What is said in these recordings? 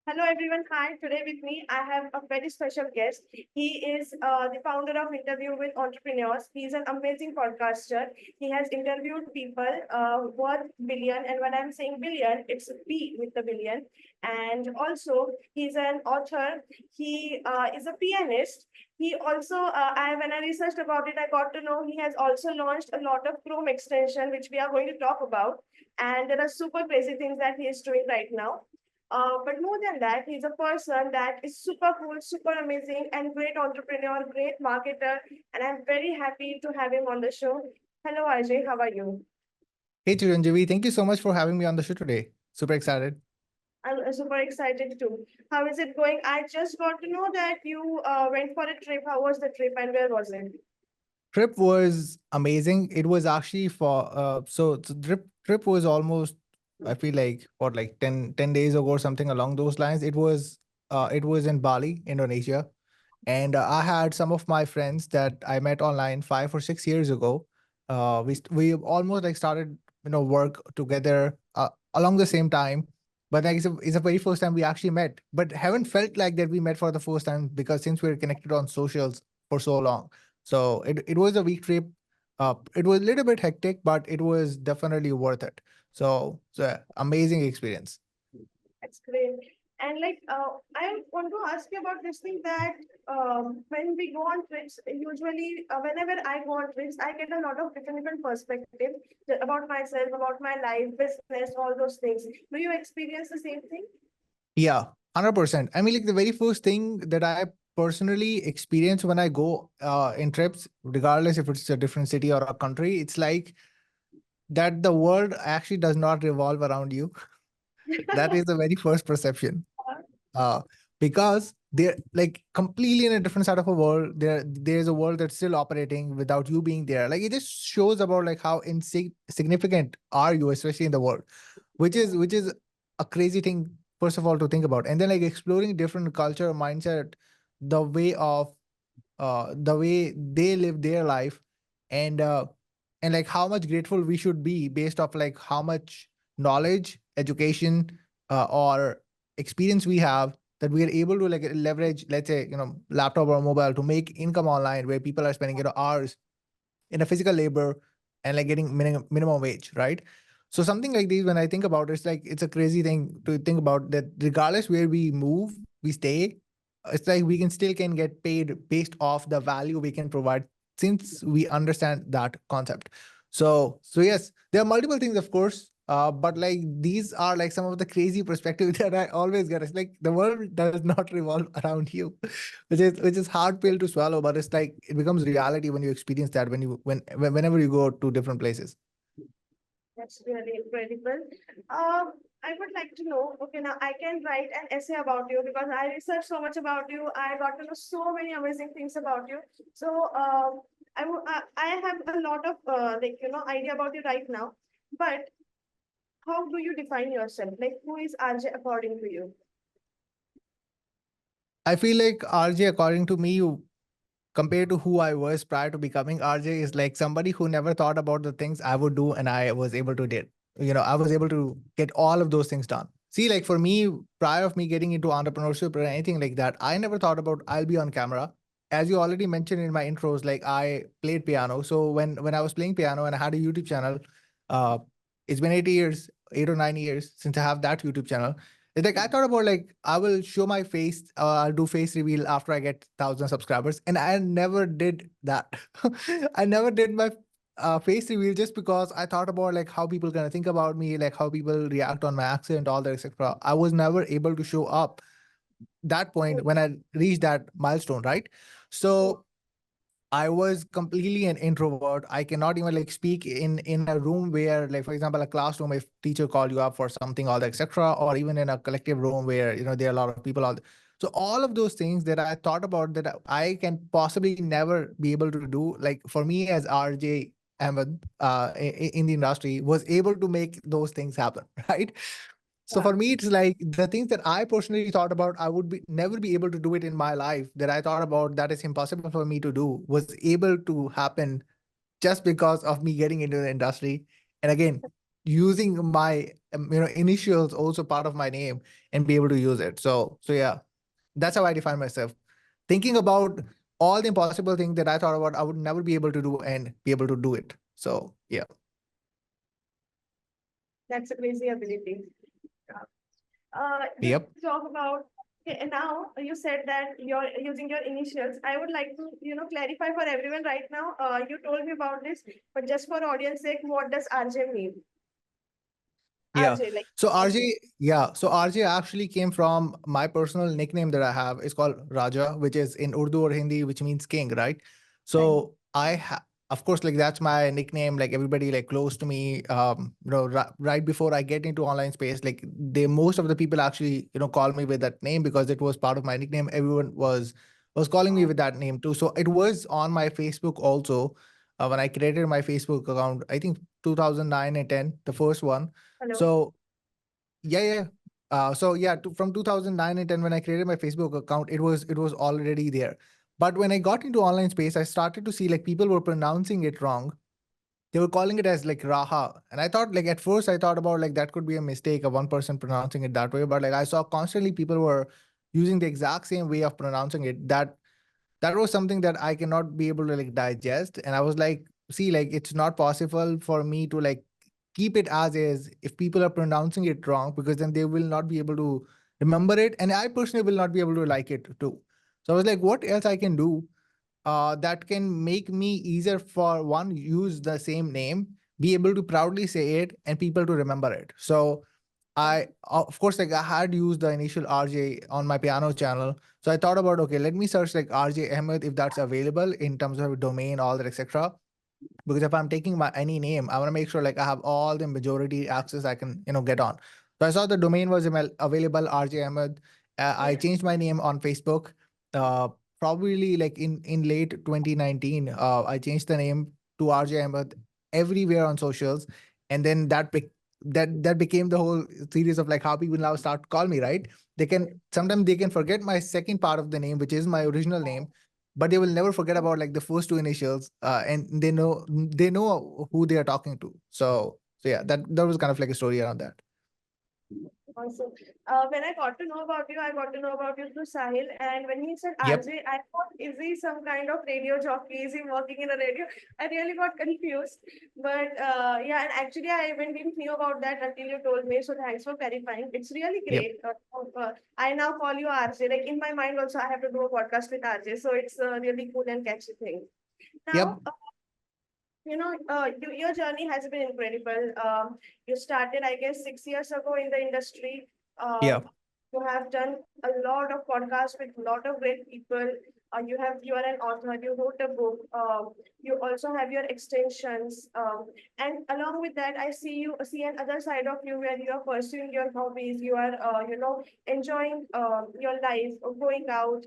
Hello everyone. Hi. Today with me, I have a very special guest. He is the founder of Interview with Entrepreneurs. He is an amazing podcaster. He has interviewed people worth billion, and when I'm saying billion, it's a B with the billion. And also, he's an author. He is a pianist. He also, when I researched about it, I got to know he has also launched a lot of Chrome extension, which we are going to talk about. And there are super crazy things that he is doing right now. But more than that, he's a person that is super cool, super amazing, and great entrepreneur, great marketer. And I'm very happy to have him on the show. Hello, Ajay. How are you? Hey Chiranjeevi, thank you so much for having me on the show today. Super excited. I'm super excited too. How is it going? I just got to know that you went for a trip. How was the trip and where was it? Trip was amazing. It was actually for the trip was almost, I feel like, for like 10 days ago or something along those lines. It was in Bali, Indonesia. And I had some of my friends that I met online 5 or 6 years ago. We almost like started work together along the same time, but like it's a very first time we actually met. But haven't felt like that we met for the first time because since we're connected on socials for so long, so it was a week trip. It was a little bit hectic, but it was definitely worth it. So amazing experience. That's great. And I want to ask you about this thing that when we go on trips, usually whenever I go on trips, I get a lot of different perspective about myself, about my life, business, all those things. Do you experience the same thing? Yeah, 100%. I mean, like the very first thing that I personally experience when I go in trips, regardless if it's a different city or a country, it's like that the world actually does not revolve around you. That is the very first perception. Uh, because they're like completely in a different side of a world. There's a world that's still operating without you being there. Like it just shows about like how insignificant are you, especially in the world, which is a crazy thing, first of all, to think about. And then like exploring different culture, mindset, the way of the way they live their life, and and like how much grateful we should be based off like how much knowledge, education, or experience we have, that we are able to like leverage, let's say, laptop or mobile to make income online, where people are spending hours in a physical labor and like getting minimum wage, right? So something like these, when I think about it, it's like it's a crazy thing to think about, that regardless where we move, we stay, it's like we can get paid based off the value we can provide, since we understand that concept. So yes, there are multiple things, of course, but like these are like some of the crazy perspectives that I always get. It's like the world does not revolve around you, which is hard pill to swallow, but it's like it becomes reality when you experience that, whenever you go to different places. That's really incredible. I would like to know, okay, now I can write an essay about you because I researched so much about you. I got to know so many amazing things about you. So I have a lot of idea about you right now. But how do you define yourself? Like, who is RJ according to you? I feel like RJ, according to me, compared to who I was prior to becoming RJ, is like somebody who never thought about the things I would do, and I was able to did. I was able to get all of those things done. See, like for me, prior of me getting into entrepreneurship or anything like that, I never thought about I'll be on camera. As you already mentioned in my intros, like I played piano. So when I was playing piano and I had a YouTube channel, uh, it's been 8 years, 8 or 9 years since I have that YouTube channel. It's like I thought about like I will show my face. I'll do face reveal after I get 1,000 subscribers, and I never did that. I never did my face reveal just because I thought about like how people gonna think about me, like how people react on my accent, all that, etc. I was never able to show up that point when I reached that milestone, right? So I was completely an introvert. I cannot even like speak in a room where, like, for example, a classroom, if teacher called you up for something, all that, etc., or even in a collective room where there are a lot of people. So all of those things that I thought about that I can possibly never be able to do, like for me as RJ Ahmed in the industry, was able to make those things happen, right? So Yeah. for me, it's like the things that I personally thought about, I would be never be able to do it in my life, that I thought about that is impossible for me to do, was able to happen just because of me getting into the industry. And again, using my initials also part of my name and be able to use it. So yeah, that's how I define myself. Thinking about all the impossible things that I thought about, I would never be able to do and be able to do it. So yeah. That's a crazy ability. Just Yep. talk about, okay, and now you said that you're using your initials. I would like to, clarify for everyone right now. You told me about this, but just for audience sake, what does RJ mean? Yeah. RJ, like So RJ. RJ, yeah. So RJ actually came from my personal nickname that I have. It's called Raja, which is in Urdu or Hindi, which means king, right? Right. So of course, like that's my nickname. Like everybody, like close to me, right before I get into online space, like most of the people actually, call me with that name because it was part of my nickname. Everyone was calling me Oh, with that name too. So it was on my Facebook also. When I created my Facebook account, I think 2009 and 10, the first one. hello. So yeah, yeah. So yeah, from 2009 and 10, when I created my Facebook account, it was already there. But when I got into online space, I started to see like people were pronouncing it wrong. They were calling it as like Raha, and I thought like at first I thought about like that could be a mistake of one person pronouncing it that way. But like I saw constantly people were using the exact same way of pronouncing it. That was something that I cannot be able to like digest. And I was like, see, like it's not possible for me to like keep it as is if people are pronouncing it wrong, because then they will not be able to remember it. And I personally will not be able to like it too. So I was like, what else I can do that can make me easier for one, use the same name, be able to proudly say it and people to remember it. So of course, like I had used the initial RJ on my piano channel. So I thought about, okay, let me search like RJ Ahmed if that's available in terms of domain, all that, etc. Because if I'm taking my any name, I want to make sure like I have all the majority access I can, get on. So I saw the domain was available, RJ Ahmed. I Yeah. changed my name on Facebook. Uh, Probably like in late 2019, I changed the name to RJ Ahmed everywhere on socials, and then that became the whole series of like how people now start to call me. Right? They can sometimes they can forget my second part of the name, which is my original name, but they will never forget about like the first two initials, and they know who they are talking to. So yeah, that was kind of like a story around that. Awesome. When I got to know about you, I got to know about you through Sahil. And when he said Yep. RJ, I thought, is he some kind of radio jockey? Is he working in a radio? I really got confused. But yeah, and actually, I even didn't knew about that until you told me. So thanks for clarifying. It's really Yep. great. I now call you RJ. Like in my mind, also, I have to do a podcast with RJ. So it's a really cool and catchy thing. Yep. Now, your journey has been incredible. You started, I guess, 6 years ago in the industry. Yeah. You have done a lot of podcasts with a lot of great people. You are an author. You wrote a book. You also have your extensions. And along with that, I see another side of you where you are pursuing your hobbies. You are, enjoying your life, going out,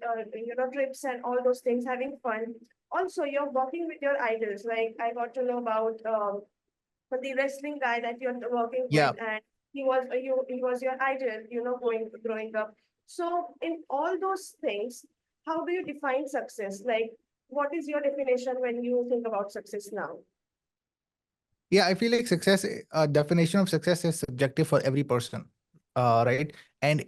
trips and all those things, having fun. Also, you're working with your idols. Like I got to know about the wrestling guy that you're working with, Yeah. and he was your idol, going growing up. So in all those things, how do you define success? Like, what is your definition when you think about success now? Yeah, I feel like success, definition of success is subjective for every person, right? And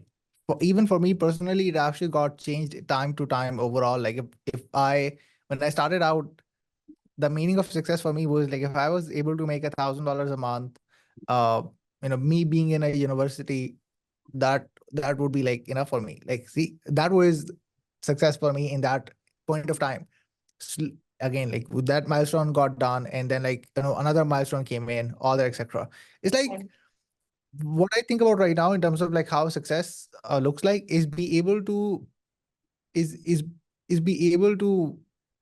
even for me personally, it actually got changed time to time overall. Like if I when I started out, the meaning of success for me was like if I was able to make $1,000 a month, uh, me being in a university, that would be like enough for me. Like, see, that was success for me in that point of time. Again, like with that milestone got done, and then like another milestone came in, all that, etc. It's like what I think about right now in terms of like how success looks like is be able to is is is be able to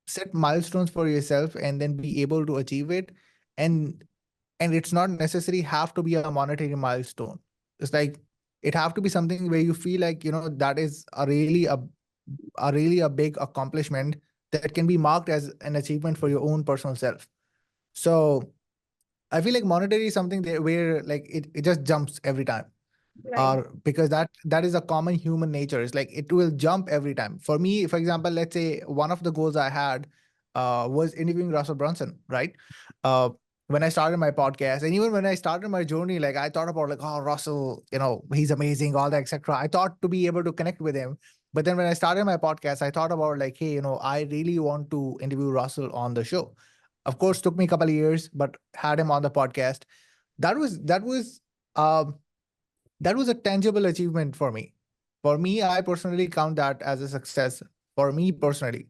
set milestones for yourself and then be able to achieve it, and it's not necessarily have to be a monetary milestone. It's like it have to be something where you feel like that is a big accomplishment that can be marked as an achievement for your own personal self. So I feel like monetary is something that where like it just jumps every time, Right. or because that is a common human nature. It's like it will jump every time. For me, for example, let's say one of the goals I had was interviewing Russell Brunson, right? uh when I started my podcast, and even when I started my journey, like I thought about like, oh, Russell, he's amazing, all that, etc. I thought to be able to connect with him. But then when I started my podcast, I thought about like, hey, I really want to interview Russell on the show. Of course, took me a couple of years, but had him on the podcast. Um that was a tangible achievement for me. For me, I personally count that as a success. For me personally,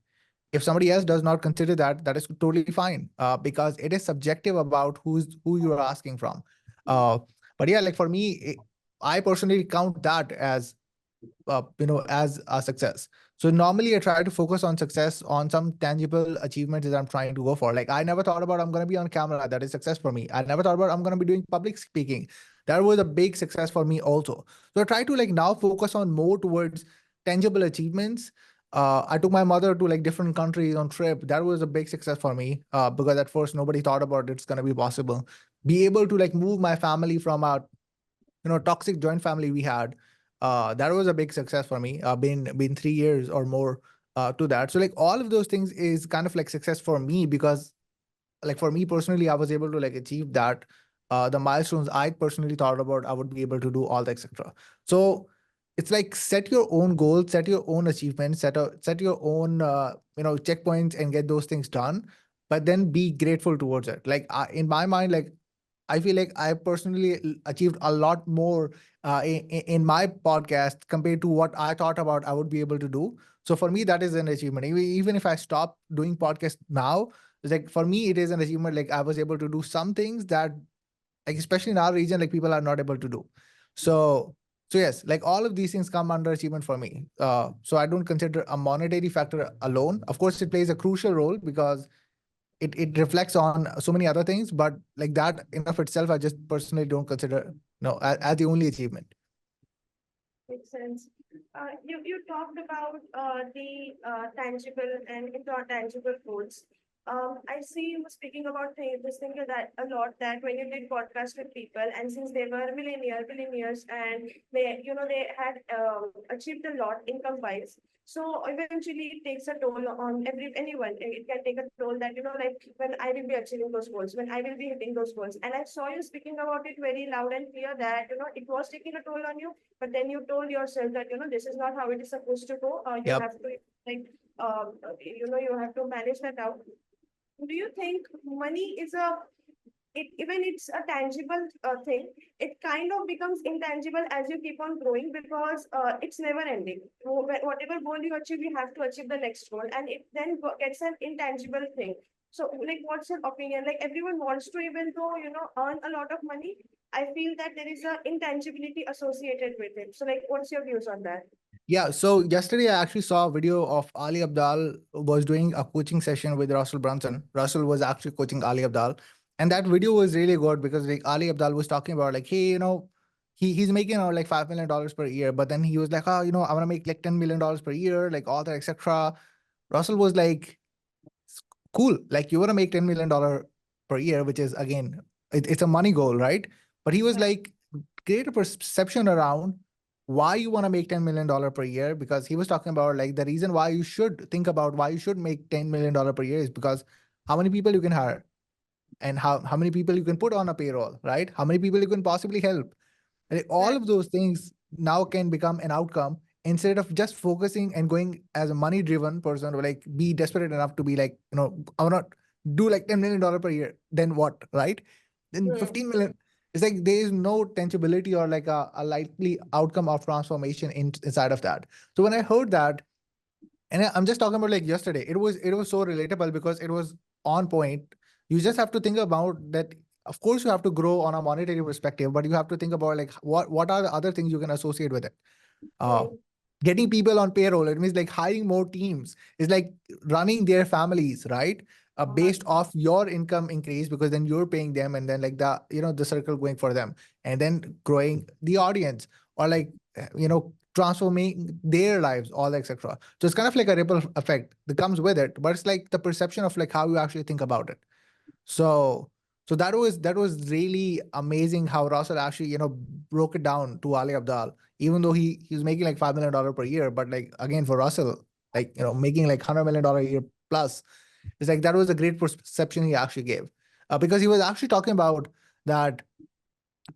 if somebody else does not consider that, that is totally fine, because it is subjective about who you are asking from. Uh, but yeah, like for me, I personally count that as a success. So normally I try to focus on success on some tangible achievements that I'm trying to go for. Like I never thought about I'm going to be on camera. That is success for me. I never thought about I'm going to be doing public speaking. That was a big success for me also. So I try to like now focus on more towards tangible achievements. I took my mother to like different countries on trip. That was a big success for me, because at first nobody thought about it's going to be possible. Be able to like move my family from a toxic joint family we had. That was a big success for me. Been 3 years or more to that. So like all of those things is kind of like success for me, because like for me personally, I was able to like achieve that. The milestones I personally thought about, I would be able to do all the etc. So it's like set your own goals, set your own achievements, set your own checkpoints, and get those things done. But then be grateful towards it. Like in my mind, like I feel like I personally achieved a lot more in my podcast compared to what I thought about I would be able to do. So for me, that is an achievement. Even if I stop doing podcast now, it's like for me, it is an achievement. Like I was able to do some things that, like especially in our region, like people are not able to do. So so yes, like all of these things come under achievement for me. So I don't consider a monetary factor alone. Of course, it plays a crucial role because it reflects on so many other things, but like that in of itself, I just personally don't consider as the only achievement. Makes sense. You talked about the tangible and intangible goals. I see you were speaking about this thing that a lot, that when you did podcast with people, and since they were millionaires, and they had achieved a lot income wise. So eventually it takes a toll on anyone. It can take a toll that, like when I will be achieving those goals, when I will be hitting those goals. And I saw you speaking about it very loud and clear that, it was taking a toll on you, but then you told yourself that, this is not how it is supposed to go. You Yep. have to, like, you have to manage that out. Do you think money is even it's a tangible thing, it kind of becomes intangible as you keep on growing, because it's never ending. Whatever goal you achieve, you have to achieve the next goal, and it then gets an intangible thing. So, like, what's your opinion? Like, everyone wants to, even though, earn a lot of money, I feel that there is a intangibility associated with it. So, like, what's your views on that? Yeah. So yesterday I actually saw a video of Ali Abdal was doing a coaching session with Russell Brunson. Russell was actually coaching Ali Abdal. And that video was really good because like Ali Abdal was talking about like, hey, he's making like $5 million per year. But then he was like, oh, I want to make like $10 million per year, like all that, etc. Russell was like, cool. Like you want to make $10 million per year, which is again, it's a money goal, right? But he was Right. like, create a perception around why you want to make $10 million per year, because he was talking about like the reason why you should think about why you should make $10 million per year is because how many people you can hire, and how many people you can put on a payroll, right? How many people you can possibly help. And all Right. of those things now can become an outcome instead of just focusing and going as a money driven person, or like be desperate enough to be like, I want to do like $10 million per year. Then what, right? Then Hmm. 15 million. It's like there is no tangibility or like a likely outcome of transformation inside of that. So when I heard that, and I'm just talking about like yesterday, it was so relatable because it was on point. You just have to think about that. Of course, you have to grow on a monetary perspective, but you have to think about like what are the other things you can associate with it. Uh, Hmm. Getting people on payroll, it means like hiring more teams. It's like running their families, right? Based off your income increase, because then you're paying them, and then like the circle going for them, and then growing the audience, or like transforming their lives, all etc. So it's kind of like a ripple effect that comes with it, but it's like the perception of like how you actually think about it. So so that was really amazing how Russell actually broke it down to Ali Abdal, even though he was making like $5 million per year, but like again for Russell, like making like $100 million a year plus, it's like that was a great perception he actually gave. because he was actually talking about that.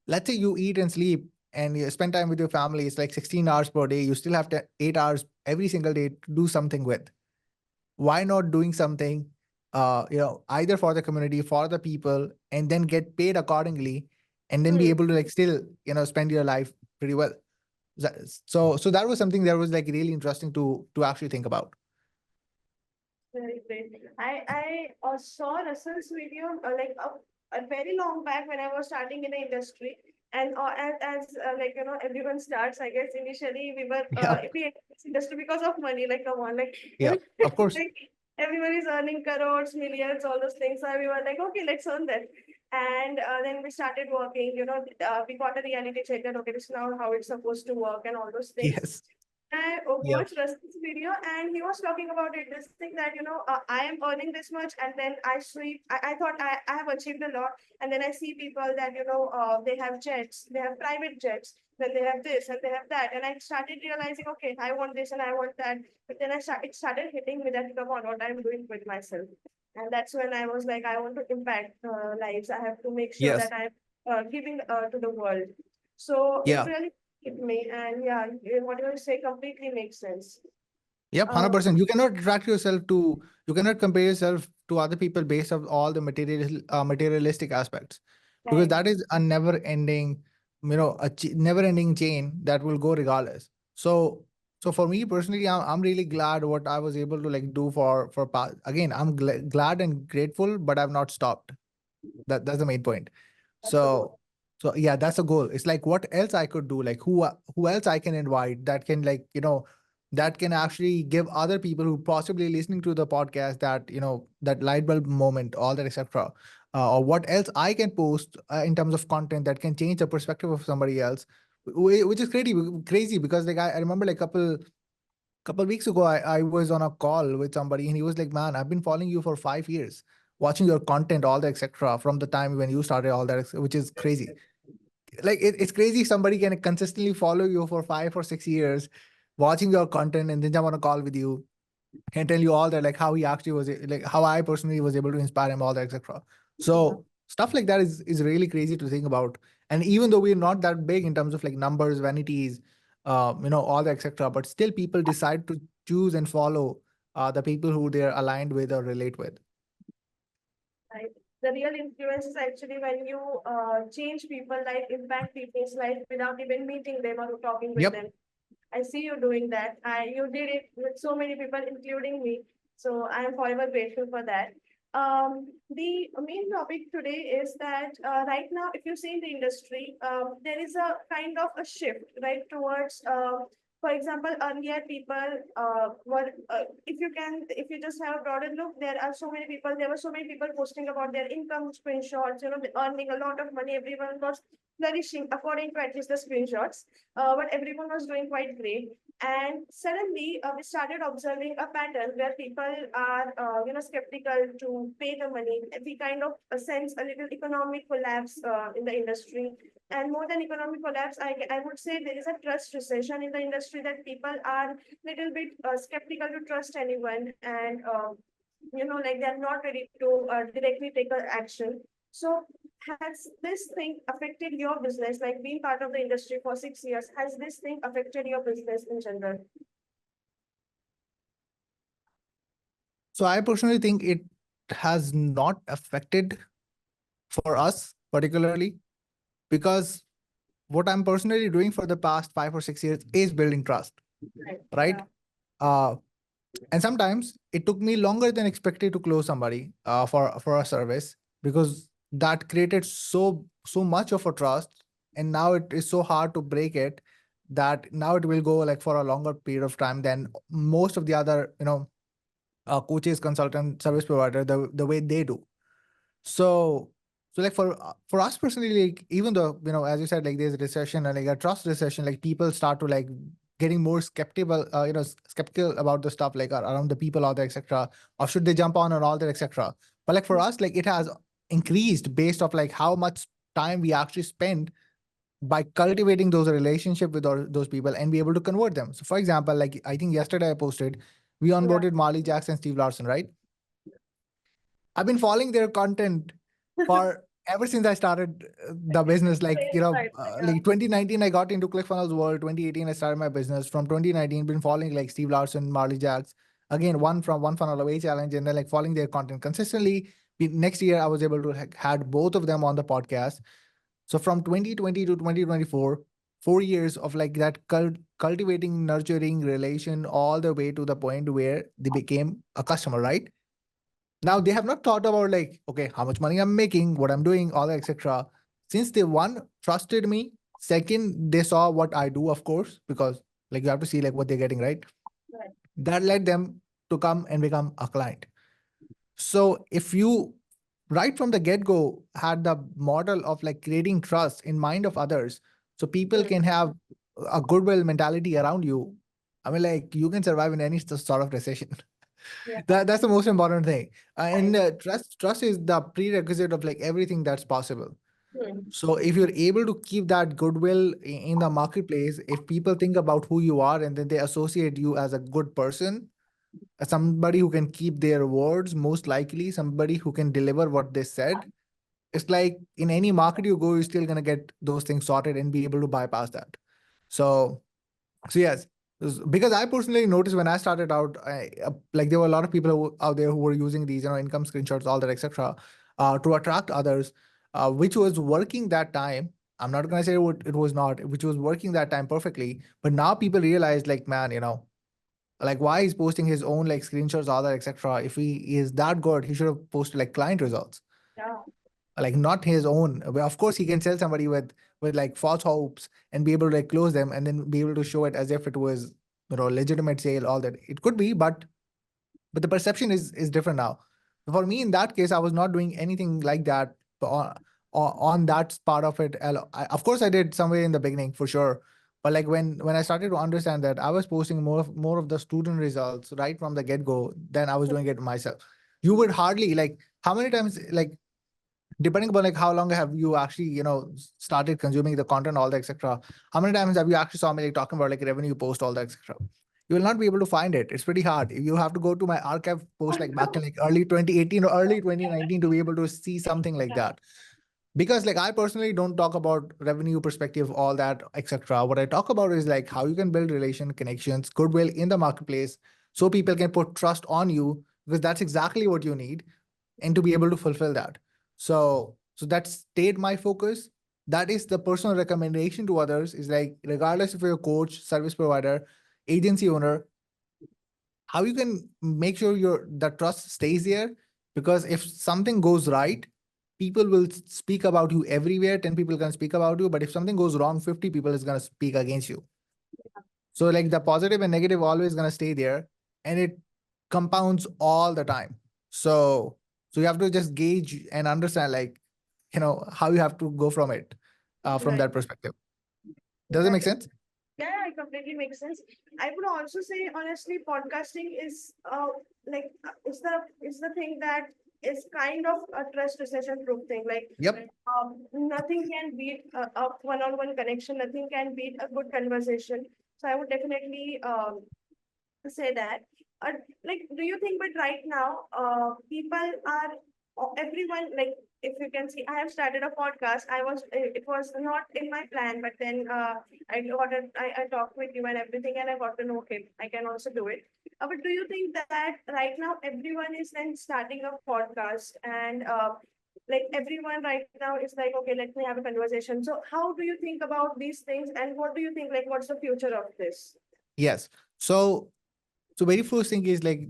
Let's say you eat and sleep and you spend time with your family. It's like 16 hours per day. You still have to 8 hours every single day to do something with. Why not doing something, either for the community, for the people, and then get paid accordingly, and then be Hmm. able to like still, spend your life pretty well. So that was something that was like really interesting to actually think about. Very great. I saw Russell's video like a very long back when I was starting in the industry. And as like everyone starts, I guess initially Yeah, we entered this industry because of money. Like come on, like yeah, of course. like everyone is earning crores, millions, all those things. So we were like, okay, let's earn that. And then we started working. We got a reality check that okay, this is now how it's supposed to work and all those things. Yes. I Yeah. watched Rustin's video and he was talking about it. This thing that, I am earning this much and then I thought I have achieved a lot. And then I see people that, they have jets, they have private jets, then they have this and they have that. And I started realizing, okay, I want this and I want that. But then it started hitting me that, come on, what I'm doing with myself. And that's when I was like, I want to impact lives. I have to make sure that Yes. I'm giving to the world. So it Yeah. really hit me. And yeah, what you say completely makes sense. Yep, Uh, 100%. You cannot compare yourself to other people based on all the materialistic aspects, because right, that is a never-ending, never-ending chain that will go regardless. So for me personally, I'm really glad what I was able to like do again, I'm glad and grateful, but I've not stopped. That's the main point. that's the goal. So yeah, that's a goal. It's like what else I could do, like who else I can invite that can like, that can actually give other people who possibly listening to the podcast that, that light bulb moment, all that, etc. Or what else I can post in terms of content that can change the perspective of somebody else, which is crazy because like I remember like couple weeks ago, I was on a call with somebody and he was like, man, I've been following you for 5 years, watching your content, all that, etc. from the time when you started all that, which is crazy. Like it's crazy somebody can consistently follow you for 5 or 6 years, watching your content and then jump on a call with you can tell you all that, like how he actually was, like how I personally was able to inspire him, all that, etc. Yeah, So stuff like that is really crazy to think about. And even though we're not that big in terms of like numbers, vanities, all that, etc., but still people decide to choose and follow the people who they're aligned with or relate with. right. The real influence is actually when you change people, like impact people's life without even meeting them or talking with Yep. them. I see you doing that. You did it with so many people, including me. So I am forever grateful for that. The main topic today is that right now, if you see in the industry, there is a kind of a shift, right, towards, for example, earlier people if you just have a broader look, there were so many people posting about their income screenshots, earning a lot of money. Everyone was flourishing according to at least the screenshots, but everyone was doing quite great. And suddenly, we started observing a pattern where people are, skeptical to pay the money. We kind of sense a little economic collapse in the industry. And more than economic collapse, I would say there is a trust recession in the industry that people are little bit skeptical to trust anyone. And, like they're not ready to directly take a action. So has this thing affected your business, like being part of the industry for 6 years, has this thing affected your business in general? So I personally think it has not affected for us particularly, because what I'm personally doing for the past 5 or 6 years is building trust, Right. right? Yeah. Uh, and sometimes it took me longer than expected to close somebody for a service, because that created so much of a trust, and now it is so hard to break it that now it will go like for a longer period of time than most of the other coaches, consultant, service provider, the way they do. So like for us personally, like even though as you said, like there's a recession and like a trust recession, like people start to like getting more skeptical, skeptical about the stuff like around the people out there, etc. Or should they jump on and all that, etc. But like for us, like it has increased based off like how much time we actually spend by cultivating those relationship with those people and be able to convert them. So for example, like I think yesterday I posted, we Yeah. onboarded Marley Jackson, Steve Larson, right? I've been following their content for ever since I started the business, like, Right. Yeah. like 2019, I got into ClickFunnels world. 2018, I started my business. From 2019, been following like Steve Larson, Marley Jacks, again, one funnel away challenge, and then like following their content consistently. Next year, I was able to had both of them on the podcast. So from 2020 to 2024, 4 years of like that cultivating, nurturing relation all the way to the point where they became a customer, right? Now they have not thought about like, okay, how much money I'm making, what I'm doing, all that, etc. Since they one trusted me, second they saw what I do, of course, because like you have to see like what they're getting, right? Right. That led them to come and become a client. So if you right from the get-go had the model of like creating trust in mind of others, so people can have a goodwill mentality around you. I mean, like you can survive in any sort of recession. Yeah. That's the most important thing. And Right. trust is the prerequisite of like everything that's possible. Hmm. So if you're able to keep that goodwill in the marketplace, if people think about who you are and then they associate you as a good person, somebody who can keep their words, most likely somebody who can deliver what they said, it's like in any market you go, you're still gonna get those things sorted and be able to bypass that. So so yes, because I personally noticed when I started out, like there were a lot of people out there who were using these, income screenshots, all that, etc., to attract others, which was working that time. I'm not gonna say it was not, which was working that time perfectly. But now people realize, like, man, like why he's posting his own like screenshots, all that, etc. If he is that good, he should have posted like client results, Yeah. like not his own. Well, of course, he can sell somebody with like false hopes and be able to like close them and then be able to show it as if it was legitimate sale. All that it could be, but the perception is different now. For me, in that case, I was not doing anything like that on that part of it. Of course, I did somewhere in the beginning for sure. But like when I started to understand that I was posting more of the student results right from the get go, then I was doing it myself. You would hardly like how many times like depending upon like how long have you actually started consuming the content, all that, etc. How many times have you actually saw me like talking about like revenue post, all that, etc. You will not be able to find it. It's pretty hard. You have to go to my archive post like back in like early 2018 or early 2019 to be able to see something like that. Because like I personally don't talk about revenue perspective, all that, etc. What I talk about is like how you can build relation, connections, goodwill in the marketplace, so people can put trust on you, because that's exactly what you need, and to be able to fulfill that. So that stayed my focus. That is the personal recommendation to others, is like regardless if you're a coach, service provider, agency owner, how you can make sure your the trust stays there. Because if something goes right, people will speak about you everywhere. 10 people can speak about you, but if something goes wrong, 50 people is going to speak against you. So like the positive and negative always going to stay there, and it compounds all the time. So you have to just gauge and understand like how you have to go from it, from Right. that perspective. Does it Yeah. make sense? Yeah, it completely makes sense. I would also say, honestly, podcasting is like is the thing that is kind of a trust recession proof thing. Like Yep. nothing can beat a one-on-one connection. Nothing can beat a good conversation. So I would definitely say that. Uh, like, do you think, but right now, people are, everyone, like, if you can see, I have started a podcast. It was not in my plan, but then I talked with you and everything, and I got to know, okay, I can also do it. But do you think that right now everyone is then starting a podcast and like everyone right now is like, okay, let me have a conversation. So how do you think about these things, and what do you think, like, what's the future of this? Yes. So very first thing is like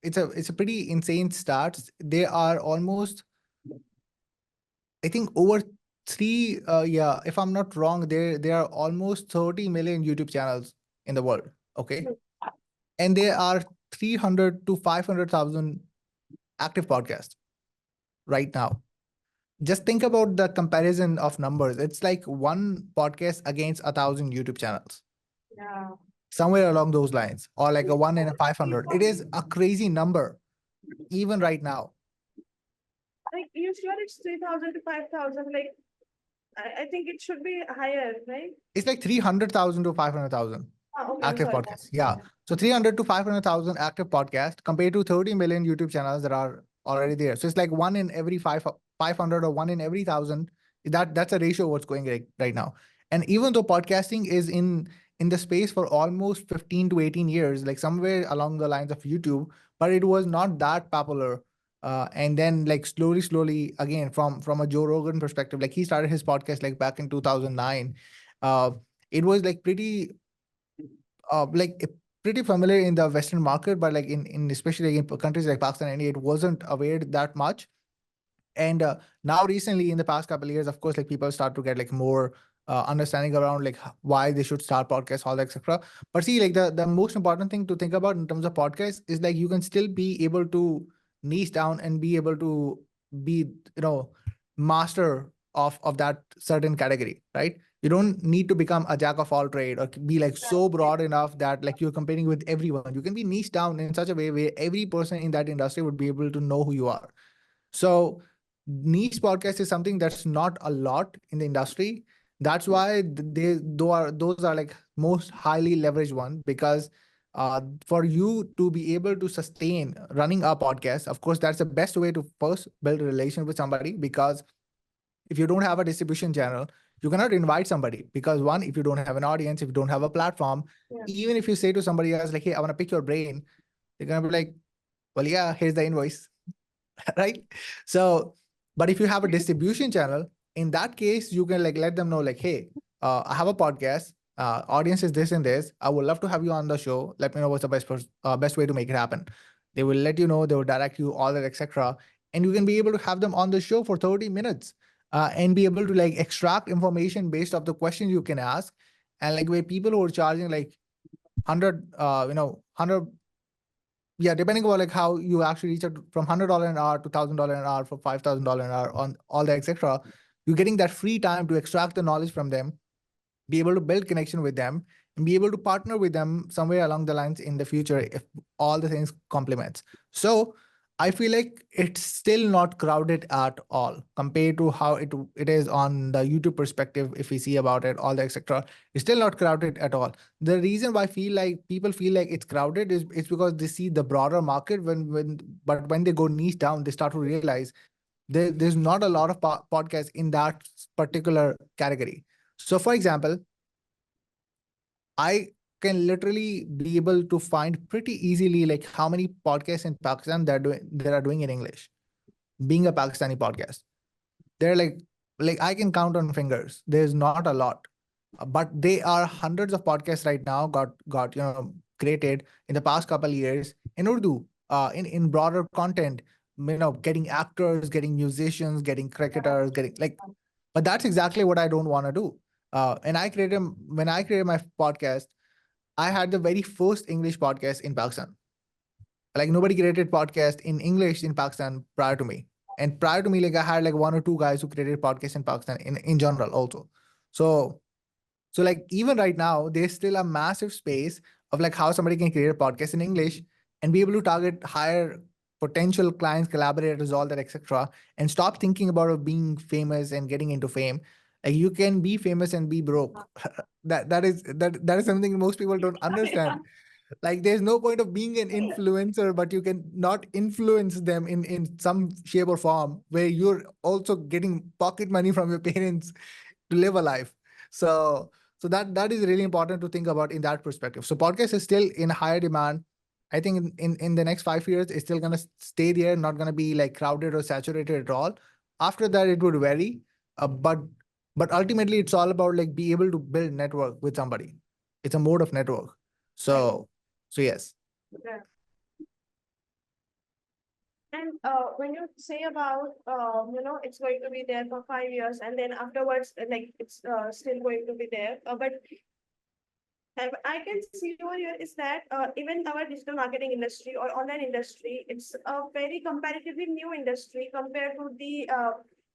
it's a pretty insane start. There are almost, I think, over three, yeah, if I'm not wrong, there are almost 30 million YouTube channels in the world. Okay. And there are 300 to 500,000 active podcasts right now. Just think about the comparison of numbers. It's like one podcast against 1,000 YouTube channels, Yeah. somewhere along those lines, or like a one in a 500. It is a crazy number, even right now. Like, you sure it's 3,000 to 5,000? Like, I think it should be higher, right? It's like 300,000 to 500,000 Ah, okay, I'm active sorry. podcasts. Yeah. So 300 to 500,000 active podcasts compared to 30 million YouTube channels that are already there. So it's like one in every 500 or one in every 1,000. That's a ratio what's going right now. And even though podcasting is in the space for almost 15 to 18 years, like somewhere along the lines of YouTube, but it was not that popular. And then like slowly again from a Joe Rogan perspective, like he started his podcast like back in 2009. Uh, it was like pretty familiar in the Western market, but like in especially in countries like Pakistan and India, it wasn't aware that much. And now recently in the past couple of years, of course, like people start to get like more understanding around like why they should start podcasts, all that, etc. But see, like the most important thing to think about in terms of podcasts is like you can still be able to niche down and be able to be, master of that certain category, right? You don't need to become a jack of all trade or be like so broad enough that like you're competing with everyone. You can be niche down in such a way where every person in that industry would be able to know who you are. So niche podcast is something that's not a lot in the industry. That's why those are like most highly leveraged one, because for you to be able to sustain running a podcast, of course, that's the best way to first build a relation with somebody. Because if you don't have a distribution channel, you cannot invite somebody, because one, if you don't have an audience, if you don't have a platform, Yeah. even if you say to somebody else like, hey, I want to pick your brain, they're gonna be like, well, yeah, here's the invoice. Right? So, but if you have a distribution channel, in that case, you can like let them know like, hey, I have a podcast. Audience is this and this. I would love to have you on the show. Let me know what's the best way to make it happen. They will let you know. They will direct you, all that, etc. And you can be able to have them on the show for 30 minutes, and be able to like extract information based off the questions you can ask. And like where people who are charging like 100, 100, yeah, depending on like how you actually reach out from $100 an hour to $1,000 an hour for $5,000 an hour on all that, etc. You're getting that free time to extract the knowledge from them, be able to build connection with them, and be able to partner with them somewhere along the lines in the future if all the things complements. So I feel like it's still not crowded at all compared to how it is on the YouTube perspective. If we see about it, all the etc., it's still not crowded at all. The reason why I feel like people feel like it's crowded is it's because they see the broader market but when they go niche down, they start to realize there's not a lot of podcasts in that particular category. So for example, I can literally be able to find pretty easily like how many podcasts in Pakistan that are doing in English, being a Pakistani podcast. They're like I can count on fingers. There's not a lot. But they are hundreds of podcasts right now got created in the past couple of years in Urdu, in broader content, getting actors, getting musicians, getting cricketers, getting like, but that's exactly what I don't want to do. And when I created my podcast, I had the very first English podcast in Pakistan. Like nobody created podcast in English in Pakistan prior to me. And prior to me, like I had like one or two guys who created podcasts in Pakistan in general also. So like even right now, there's still a massive space of like how somebody can create a podcast in English and be able to target higher potential clients, collaborators, all that, etc. And stop thinking about being famous and getting into fame. Like you can be famous and be broke. That is something most people don't understand. Like there's no point of being an influencer, but you can not influence them in some shape or form where you're also getting pocket money from your parents to live a life. So that is really important to think about in that perspective. So podcast is still in higher demand. I think in the next 5 years, it's still gonna stay there, not gonna be like crowded or saturated at all. After that, it would vary. But ultimately, it's all about like be able to build network with somebody. It's a mode of network. So yes. Yeah. And when you say about, it's going to be there for 5 years, and then afterwards, like it's still going to be there. But I can see over here is that even our digital marketing industry or online industry, it's a very comparatively new industry compared to the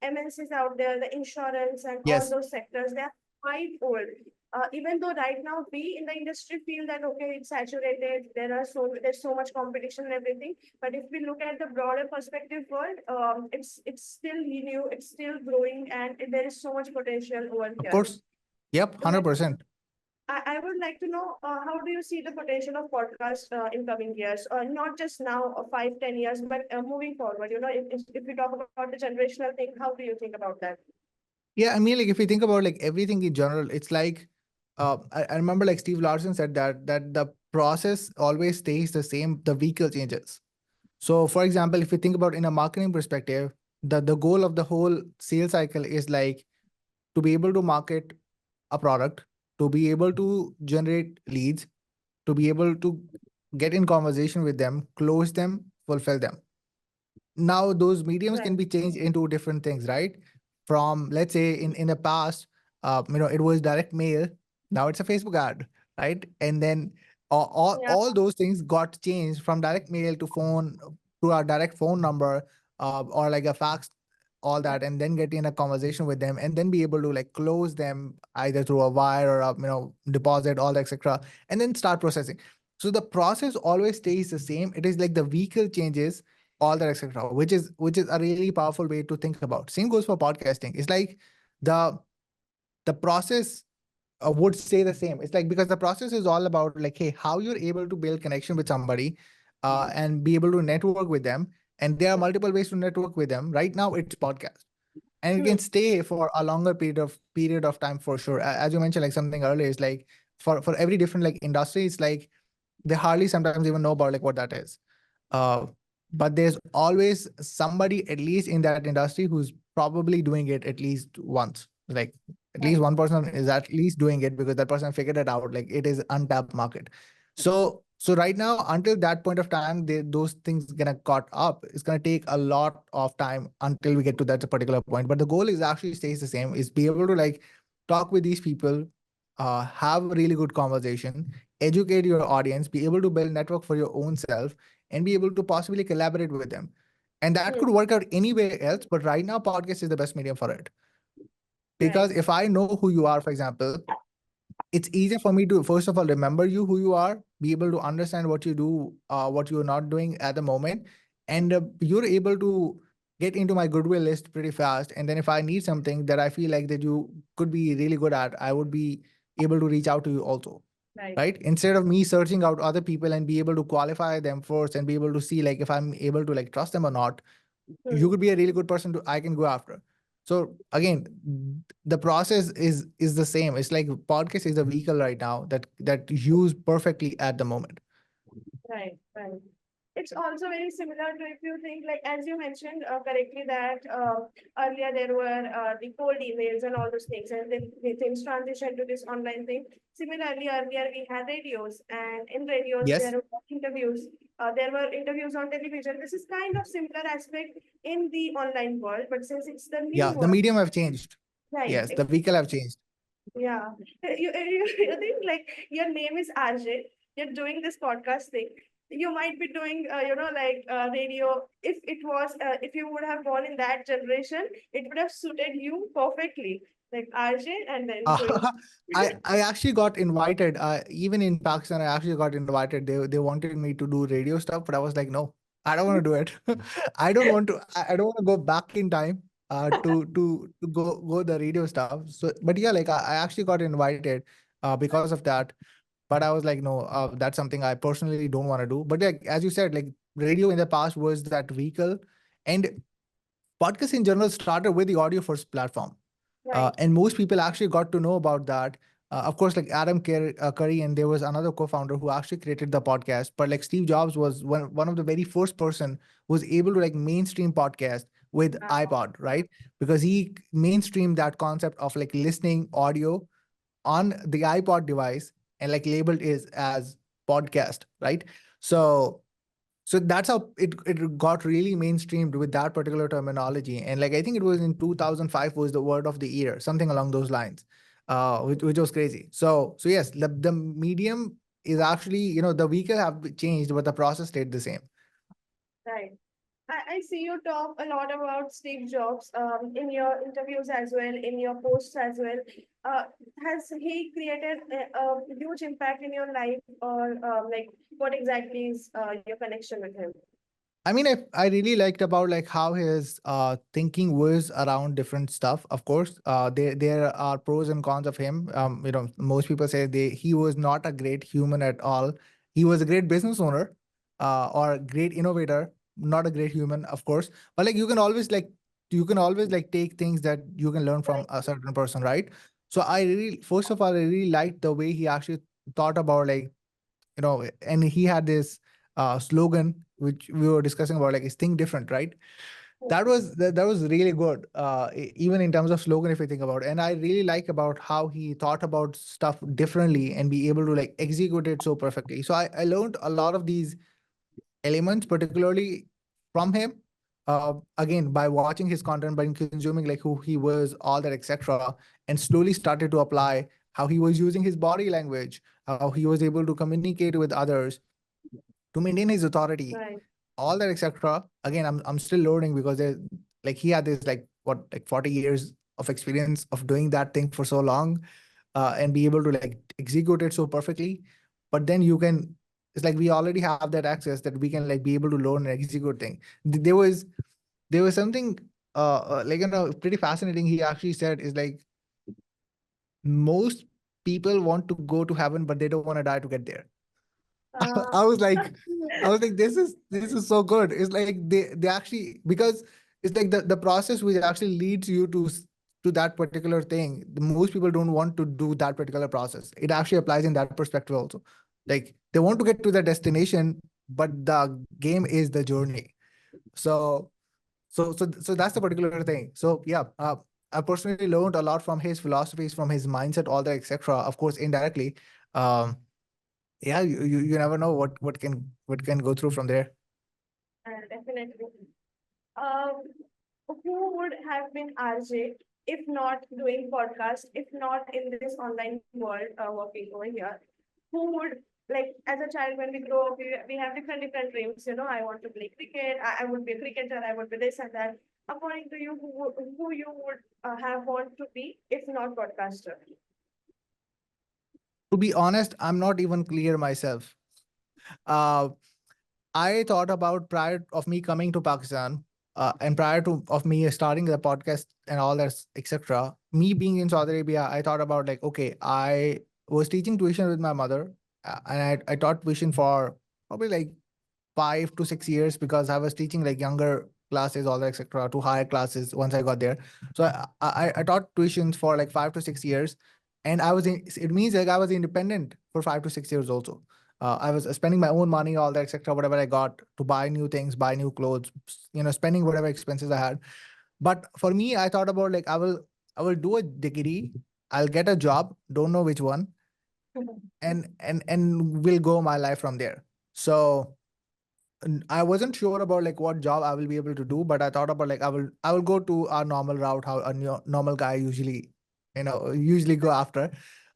MNCs out there, the insurance and all Yes. those sectors. They're quite old. Even though right now we in the industry feel that okay, it's saturated, there's so much competition and everything. But if we look at the broader perspective world, it's still new, it's still growing, and there is so much potential over Of here. course. Yep. So, 100%. I would like to know how do you see the potential of podcast in coming years, not just now, 5, 10 years, but moving forward. If we talk about the generational thing, how do you think about that? Yeah, I mean, like if you think about like everything in general, it's like I remember like Steve Larson said that the process always stays the same, the vehicle changes. So for example, if you think about in a marketing perspective, the goal of the whole sales cycle is like to be able to market a product, to be able to generate leads, to be able to get in conversation with them, close them, fulfill them. Now those mediums Right. can be changed into different things, right? From, let's say, in the past, it was direct mail. Now it's a Facebook ad, right? And then Yeah. all those things got changed from direct mail to phone, to our direct phone number, or like a fax, all that, and then get in a conversation with them, and then be able to like close them either through a wire or a deposit, all that, etc., and then start processing. So the process always stays the same. It is like the vehicle changes, all that, etc., which is a really powerful way to think about. Same goes for podcasting. It's like the the process would stay the same. It's like, because the process is all about like, hey, how you're able to build connection with somebody, and be able to network with them. And there are multiple ways to network with them. Right now it's podcast, and it Hmm. can stay for a longer period of time, for sure. As you mentioned, like something earlier, is like for every different like industry, it's like they hardly sometimes even know about like what that is. uh, but there's always somebody, at least in that industry, who's probably doing it at least once. Like at least Right. one person is at least doing it, because that person figured it out. Like it is untapped market. So right now, until that point of time, those things gonna caught up. It's gonna take a lot of time until we get to that particular point. But the goal is actually stays the same: is be able to like talk with these people, have a really good conversation, educate your audience, be able to build network for your own self, and be able to possibly collaborate with them. And that Hmm. could work out anywhere else, but right now podcast is the best medium for it. Right. Because if I know who you are, for example, it's easier for me to first of all remember you, who you are, be able to understand what you do, what you're not doing at the moment, and you're able to get into my goodwill list pretty fast. And then if I need something that I feel like that you could be really good at, I would be able to reach out to you also, Right. right? Instead of me searching out other people and be able to qualify them first and be able to see like if I'm able to like trust them or not, you Hmm. could be a really good person to I can go after. So again, the process is the same. It's like podcast is a vehicle right now that used perfectly at the moment. Right. Right. It's also very similar to, if you think, like as you mentioned correctly, that earlier there were the cold emails and all those things, and then the things transitioned to this online thing. Similarly, earlier we had radios, and in radios there Yes. were interviews. There were interviews on television. This is kind of similar aspect in the online world, but since it's the new Yeah, the world, medium have changed. right? Yes, the vehicle have changed. Yeah. You think like your name is RJ, you're doing this podcast thing. You might be doing, like radio. If you would have born in that generation, it would have suited you perfectly. Like RJ and then doing. I actually got invited. Even in Pakistan, I actually got invited. They wanted me to do radio stuff, but I was like, no, I don't want to do it. I don't want to. I don't want to go back in time. To go the radio stuff. So, but yeah, like I actually got invited, because of that. But I was like, no, that's something I personally don't want to do. But like as you said, like radio in the past was that vehicle, and podcast in general started with the audio first platform, Right. and most people actually got to know about that. Of course, like Curry, and there was another co-founder who actually created the podcast. But like Steve Jobs was one of the very first person who was able to like mainstream podcast with Uh, iPod, right? Because he mainstreamed that concept of like listening audio on the iPod device and like labeled it as podcast, right? So that's how it got really mainstreamed with that particular terminology. And like I think it was in 2005 was the word of the year, something along those lines, which was crazy. So yes, the medium is actually, the vehicle have changed, but the process stayed the same. right. I see you talk a lot about Steve Jobs in your interviews as well, in your posts as well. Uh, has he created a huge impact in your life, or like what exactly is your connection with him? I mean, I really liked about like how his thinking was around different stuff. Of course, there are pros and cons of him. Most people say he was not a great human at all. He was a great business owner, or a great innovator, not a great human, of course. But like you can always like take things that you can learn from Right. a certain person, right? So I really, first of all, I really liked the way he actually thought about like, and he had this slogan which we were discussing about, like, is think different, right? That was really good, even in terms of slogan, if you think about it. And I really like about how he thought about stuff differently and be able to like execute it so perfectly. So I learned a lot of these elements, particularly from him. Again, by watching his content, by consuming like who he was, all that, etc., and slowly started to apply how he was using his body language, how he was able to communicate with others to maintain his authority, Right. all that, etc. Again, I'm still learning because there's like he had this like what, like 40 years of experience of doing that thing for so long, and be able to like execute it so perfectly. But then you can, it's like we already have that access that we can like be able to learn and execute thing. There was something like, pretty fascinating. He actually said is like most people want to go to heaven, but they don't want to die to get there. Uh, I was like, this is so good. It's like they actually, because it's like the process which actually leads you to that particular thing. Most people don't want to do that particular process. It actually applies in that perspective also. Like they want to get to the destination, but the game is the journey. So so that's the particular thing. So yeah, I personally learned a lot from his philosophies, from his mindset, all that, etc. Of course, indirectly. Um, yeah, you never know what can go through from there. Definitely. Um, who would have been RJ if not doing podcast, if not in this online world working over here? Who would, like, as a child when we grow up, we have different dreams. I want to play cricket. I would be a cricketer. I would be this and that. According to you, who you would have want to be if not podcaster? To be honest, I'm not even clear myself. uh I thought about, prior of me coming to Pakistan, and prior to of me starting the podcast and all that, etc. Me being in Saudi Arabia, I thought about like, okay, I was teaching tuition with my mother, and I taught tuition for probably like 5 to 6 years, because I was teaching like younger classes, all that, etc., to higher classes once I got there. So I taught tuitions for like 5 to 6 years, and it means like I was independent for 5 to 6 years also. I was spending my own money, all that, etc., whatever I got to buy new things, buy new clothes, spending whatever expenses I had. But for me, I thought about like I will do a degree, I'll get a job, don't know which one, and will go my life from there. So I wasn't sure about like what job I will be able to do, but I thought about like I will go to a normal route, how a normal guy usually go after.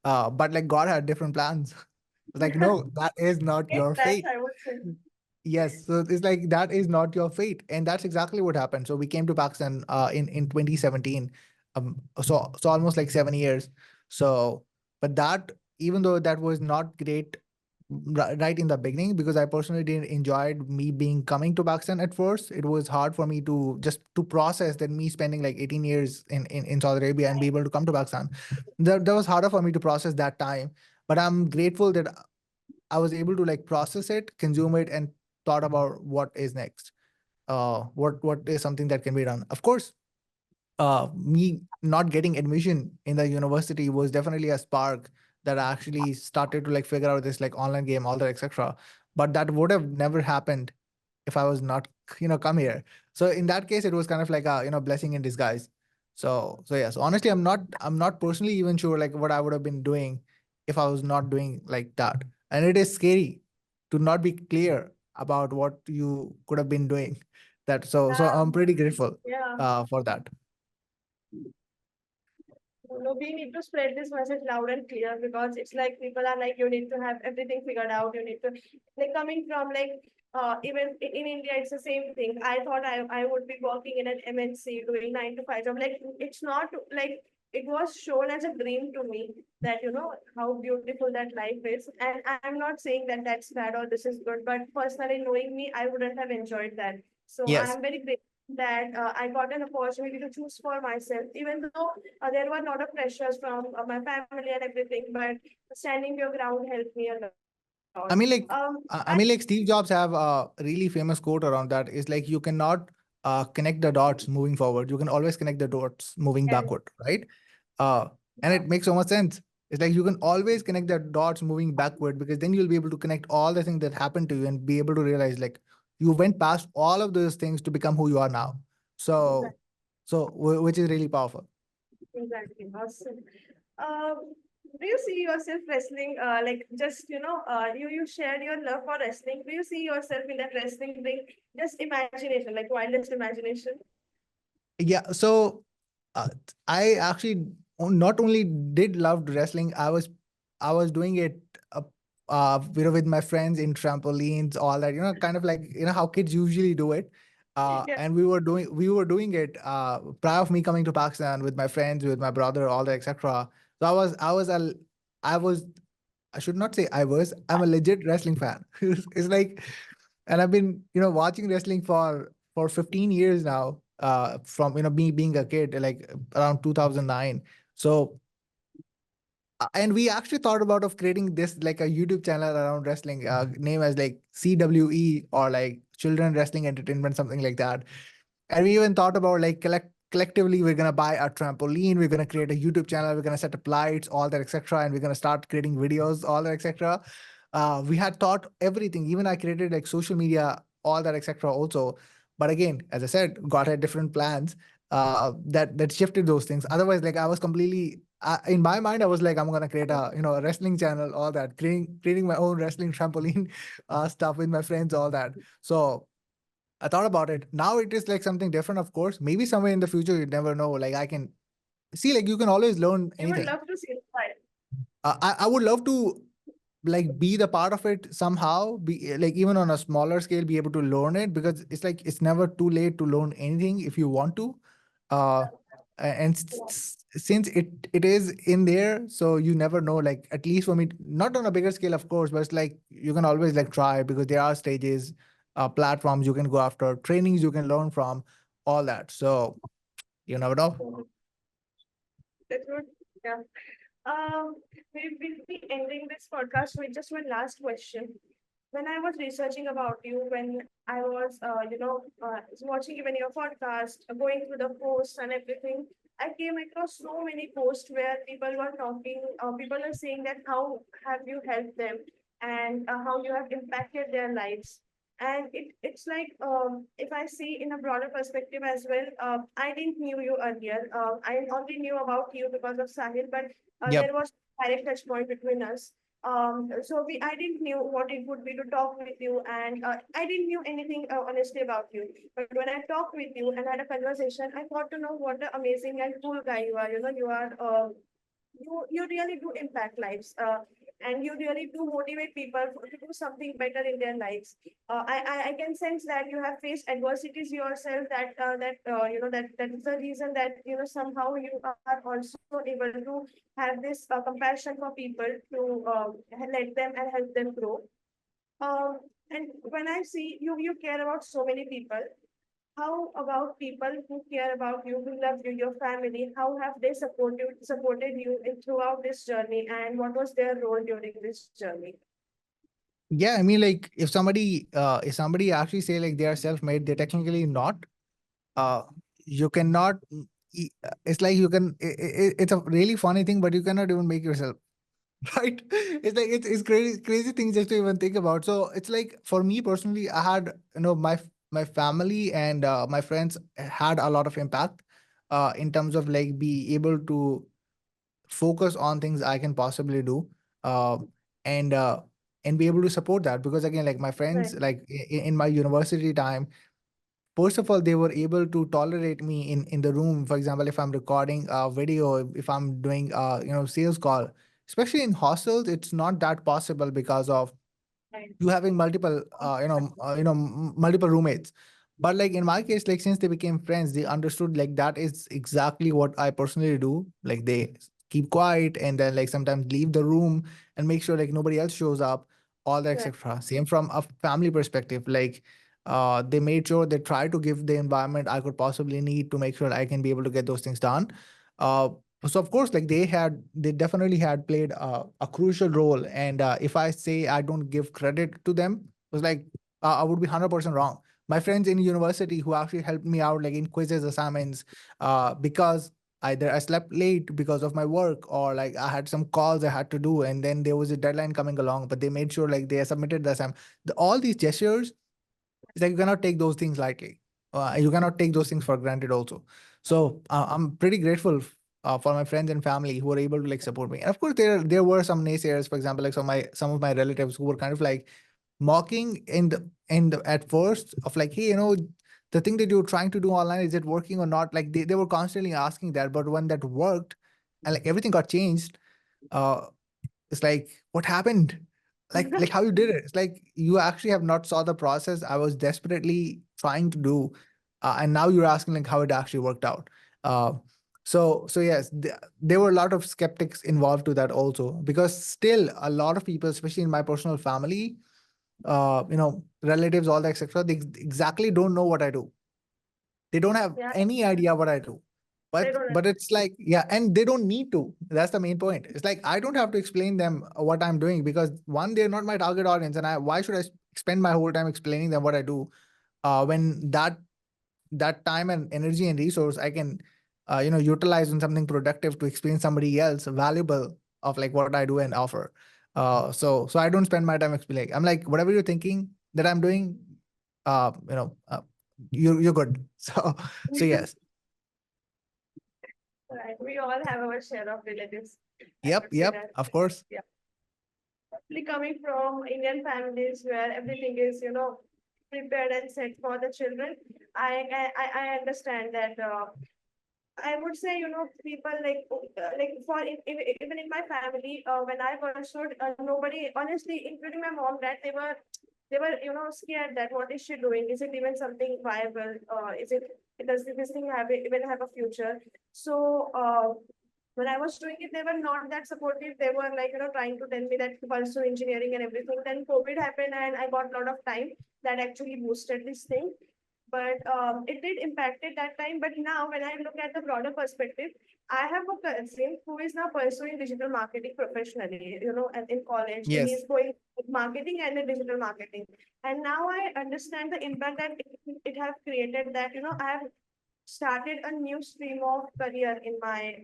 But like God had different plans. Like, no, that is not Yes, your that's fate. I would say. Yes, so it's like that is not your fate, and that's exactly what happened. So we came to Pakistan in 2017, so almost like 7 years. So, but that, even though that was not great right in the beginning, because I personally didn't enjoy me being coming to Pakistan at first. It was hard for me to just to process that me spending like 18 years in Saudi Arabia and be able to come to Pakistan. That was harder for me to process that time. But I'm grateful that I was able to like process it, consume it, and thought about what is next. What is something that can be done. Of course, me not getting admission in the university was definitely a spark that I actually started to like figure out this like online game, all that, etc. But that would have never happened if I was not, come here. So in that case, it was kind of like a, blessing in disguise. So yeah. So honestly, I'm not personally even sure like what I would have been doing if I was not doing like that. And it is scary to not be clear about what you could have been doing. That so Yeah, I'm pretty grateful yeah. for that. No, we need to spread this message loud and clear because it's like people are like, you need to have everything figured out. You need to, like, coming from like, even in India, it's the same thing. I thought I would be working in an MNC doing 9 to 5 job. Like, it's not like it was shown as a dream to me that how beautiful that life is. And I'm not saying that that's bad or this is good, but personally knowing me, I wouldn't have enjoyed that. So Yes. I'm very grateful that I got an opportunity to choose for myself, even though there were a lot of pressures from my family and everything, but standing your ground helped me a lot. I mean, like, I Steve Jobs have a really famous quote around that. Is like you cannot connect the dots moving forward. You can always connect the dots moving Yes, backward, right? Uh, and yeah, it makes so much sense. It's like you can always connect the dots moving backward because then you'll be able to connect all the things that happened to you and be able to realize like you went past all of those things to become who you are now. So, exactly, which is really powerful. exactly. Awesome. Um, do you see yourself wrestling? Like just you shared your love for wrestling. Do you see yourself in that wrestling ring? Just imagination, like wildest imagination. Yeah. So uh, I actually not only did loved wrestling, I was doing it with my friends in trampolines, all that, kind of like, how kids usually do it. Yeah, And we were doing it prior of me coming to Pakistan with my friends, with my brother, all that, etc. So I was I should not say I'm a legit wrestling fan. It's like, and I've been, watching wrestling for 15 years now, from, me being a kid, like around 2009. So, and we actually thought about of creating this like a YouTube channel around wrestling, name as like CWE, or like Children Wrestling Entertainment, something like that. And we even thought about like collectively, we're gonna buy a trampoline, we're gonna create a YouTube channel, we're gonna set up lights, all that, etc. And we're gonna start creating videos, all that, etc. We had thought everything. Even I created like social media, all that, etc. also. But again, as I said, God had different plans that shifted those things. Otherwise, like I was completely in my mind, I was like, I'm gonna create a wrestling channel, all that, creating my own wrestling trampoline stuff with my friends, all that. So I thought about it. Now it is like something different, of course. Maybe somewhere in the future, you never know. Like I can see, like you can always learn you would anything. love to see the fight. I would love to like be the part of it somehow. Be like even on a smaller scale, be able to learn it, because it's like it's never too late to learn anything if you want to. Uh, and since it is in there, so you never know. Like at least for me, not on a bigger scale, of course, but it's like you can always like try, because there are stages, platforms you can go after, trainings you can learn from, all that. So you never know. That would, yeah. Um, we will be ending this podcast with just one last question. When I was researching about you, when I was, watching even your podcast, going through the posts and everything, I came across so many posts where people were talking, people are saying that how have you helped them, and how you have impacted their lives. And it's like, if I see in a broader perspective as well, I didn't knew you earlier. I only knew about you because of Sahil, but Yep. there was direct touch point between us. So I didn't knew what it would be to talk with you, and I didn't knew anything honestly about you. But when I talked with you and had a conversation, I got to know what an amazing and cool guy you are. You are you really do impact lives, and you really do motivate people to do something better in their lives. I can sense that you have faced adversities yourself, that is the reason that somehow you are also able to have this compassion for people to let them and help them grow. And when I see you care about so many people. How about people who care about you, who love you, your family? How have they supported you throughout this journey, and what was their role during this journey? Yeah, I mean, like if somebody actually say like they are self-made, they're technically not. uh you cannot it's like you can it's a really funny thing, but you cannot even make yourself right. It's like it's crazy things just to even think about. So it's like for me personally, I had, my family and my friends had a lot of impact in terms of like be able to focus on things I can possibly do, uh, and and be able to support that. Because again, like my friends, Right, like in my university time, first of all, they were able to tolerate me in the room. For example, if I'm recording a video, if I'm doing sales call, especially in hostels, it's not that possible because of right, you having multiple multiple roommates. But like in my case, like since they became friends, they understood like that is exactly what I personally do. Like they keep quiet and then like sometimes leave the room and make sure like nobody else shows up, all that, Right. etc. Same from a family perspective. Like they made sure they try to give the environment I could possibly need to make sure I can be able to get those things done. Uh, so of course, like they definitely had played a crucial role. And if I say I don't give credit to them, it was like I would be 100% wrong. My friends in university who actually helped me out like in quizzes, assignments, because either I slept late because of my work or like I had some calls I had to do and then there was a deadline coming along, but they made sure like they submitted the assignment. All these gestures, it's like you cannot take those things lightly. You cannot take those things for granted also. So I'm pretty grateful for my friends and family who were able to like support me. And of course, there were some naysayers, for example, like some of my relatives who were kind of like mocking at first of like, hey, the thing that you're trying to do online, is it working or not? Like they were constantly asking that, but when that worked and like everything got changed, uh it's like, what happened? Like how you did it? It's like you actually have not saw the process I was desperately trying to do, and now you're asking like how it actually worked out. Uh, so yes, there were a lot of skeptics involved to that also, because still a lot of people, especially in my personal family, relatives, all that, etc. They exactly don't know what I do. They don't have Yeah, any idea what I do. they But don't but it's like, yeah, and they don't need to. That's the main point. It's like I don't have to explain them what I'm doing, because one, they're not my target audience, and I why should I spend my whole time explaining them what I do, when that time and energy and resource I can utilize on something productive to explain somebody else valuable of like what I do and offer. So I don't spend my time explaining. I'm like, whatever you're thinking that I'm doing, uh you know uh, you're good. So yes. right. We all have our share of relatives. I Yep, would say yep, that. of course. Yeah. Especially coming from Indian families where everything is, prepared and set for the children. I understand that. I would say, people like even in my family, when I pursued, nobody, honestly, including my mom, dad, they were, scared that what is she doing? Is it even something viable? Is it, does this thing even have a future? So, when I was doing it, they were not that supportive. They were like, trying to tell me that to pursue engineering and everything. Then COVID happened and I got a lot of time that actually boosted this thing. But it did impact it that time. But now when I look at the broader perspective, I have a cousin who is now pursuing digital marketing professionally, and in college. He Yes. is going marketing and in digital marketing. And now I understand the impact that it has created, that, I have started a new stream of career in my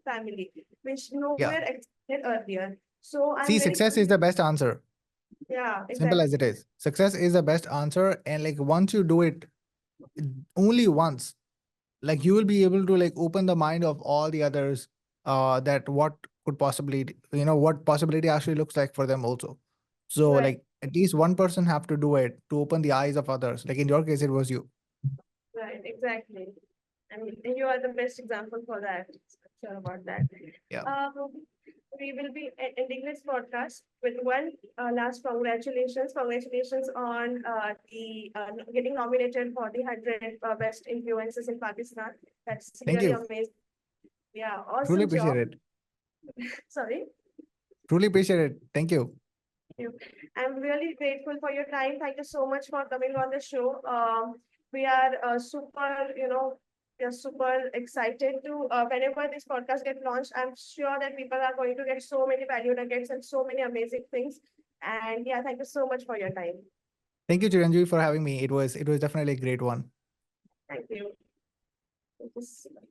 family, which Yeah. nowhere existed earlier. So I'm See, very, success is the best answer. yeah, Simple as exactly. it is. Success is the best answer. And like once you do it only once, like you will be able to like open the mind of all the others, that what could possibly, what possibility actually looks like for them also. So Right, like at least one person have to do it to open the eyes of others. Like in your case, it was you. right, exactly. I mean, you are the best example for that. Sure about that. Yeah. Um, we will be ending this podcast with one last congratulations. Congratulations on the getting nominated for the 100 best influencers in Pakistan. That's Thank really you. amazing. Yeah, Truly awesome appreciate job. it. Sorry. Truly appreciate it. Thank you. You. I'm really grateful for your time. Thank you so much for coming on the show. We are we are super excited to whenever this podcast gets launched. I'm sure that people are going to get so many value nuggets and so many amazing things. And yeah, thank you so much for your time. Thank you, Chiranjeevi, for having me. It was definitely a great one. Thank you. Thank you.